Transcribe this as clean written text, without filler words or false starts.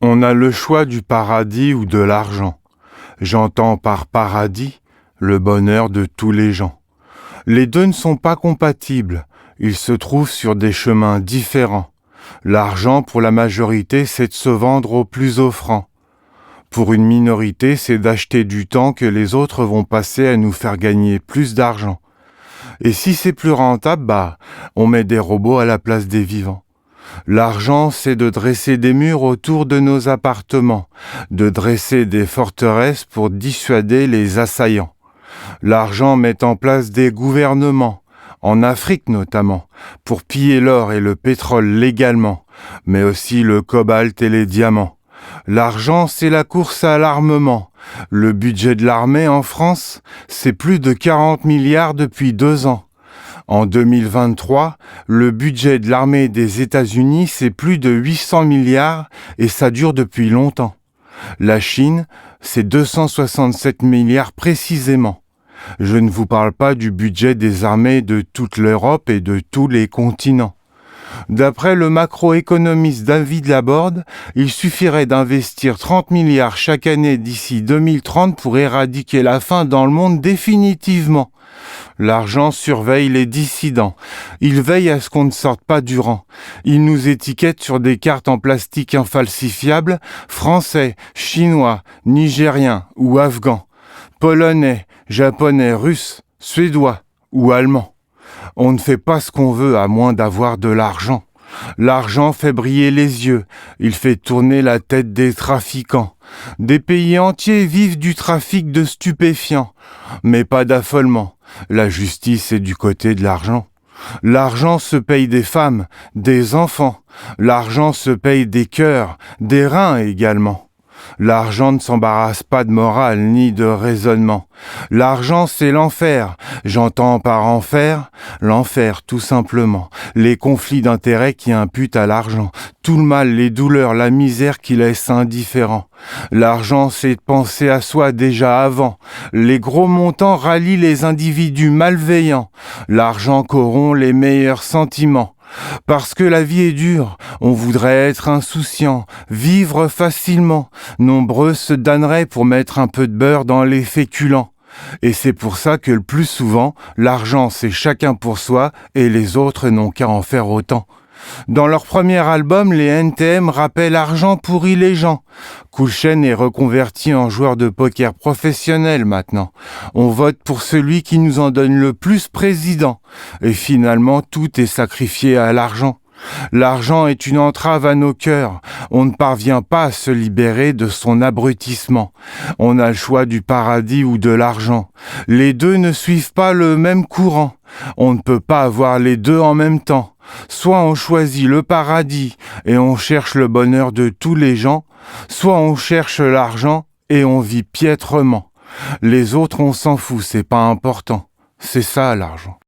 On a le choix du paradis ou de l'argent. J'entends par paradis le bonheur de tous les gens. Les deux ne sont pas compatibles, ils se trouvent sur des chemins différents. L'argent pour la majorité, c'est de se vendre au plus offrant. Pour une minorité, c'est d'acheter du temps que les autres vont passer à nous faire gagner plus d'argent. Et si c'est plus rentable, on met des robots à la place des vivants. L'argent, c'est de dresser des murs autour de nos appartements, de dresser des forteresses pour dissuader les assaillants. L'argent met en place des gouvernements, en Afrique notamment, pour piller l'or et le pétrole légalement, mais aussi le cobalt et les diamants. L'argent, c'est la course à l'armement. Le budget de l'armée en France, c'est plus de 40 milliards depuis 2 ans. En 2023, le budget de l'armée des États-Unis, c'est plus de 800 milliards et ça dure depuis longtemps. La Chine, c'est 267 milliards précisément. Je ne vous parle pas du budget des armées de toute l'Europe et de tous les continents. D'après le macroéconomiste David Laborde, il suffirait d'investir 30 milliards chaque année d'ici 2030 pour éradiquer la faim dans le monde définitivement. L'argent surveille les dissidents. Il veille à ce qu'on ne sorte pas du rang. Il nous étiquette sur des cartes en plastique infalsifiables, français, chinois, nigériens ou afghans, polonais, japonais, russes, suédois ou allemands. On ne fait pas ce qu'on veut à moins d'avoir de l'argent. L'argent fait briller les yeux, il fait tourner la tête des trafiquants. Des pays entiers vivent du trafic de stupéfiants, mais pas d'affolement. La justice est du côté de l'argent. L'argent se paye des femmes, des enfants. L'argent se paye des cœurs, des reins également. L'argent ne s'embarrasse pas de morale ni de raisonnement. L'argent, c'est l'enfer. J'entends par enfer, l'enfer tout simplement. Les conflits d'intérêts qui imputent à l'argent. Tout le mal, les douleurs, la misère qui laisse indifférent. L'argent, c'est de penser à soi déjà avant. Les gros montants rallient les individus malveillants. L'argent corrompt les meilleurs sentiments. Parce que la vie est dure, on voudrait être insouciant, vivre facilement. Nombreux se damneraient pour mettre un peu de beurre dans les féculents. Et c'est pour ça que le plus souvent, l'argent c'est chacun pour soi et les autres n'ont qu'à en faire autant. Dans leur premier album, les NTM rappellent l'argent pourrit les gens. Kulchen est reconverti en joueur de poker professionnel maintenant. On vote pour celui qui nous en donne le plus président. Et finalement, tout est sacrifié à l'argent. L'argent est une entrave à nos cœurs. On ne parvient pas à se libérer de son abrutissement. On a le choix du paradis ou de l'argent. Les deux ne suivent pas le même courant. On ne peut pas avoir les deux en même temps. Soit on choisit le paradis et on cherche le bonheur de tous les gens, soit on cherche l'argent et on vit piètrement. Les autres, on s'en fout, c'est pas important. C'est ça l'argent.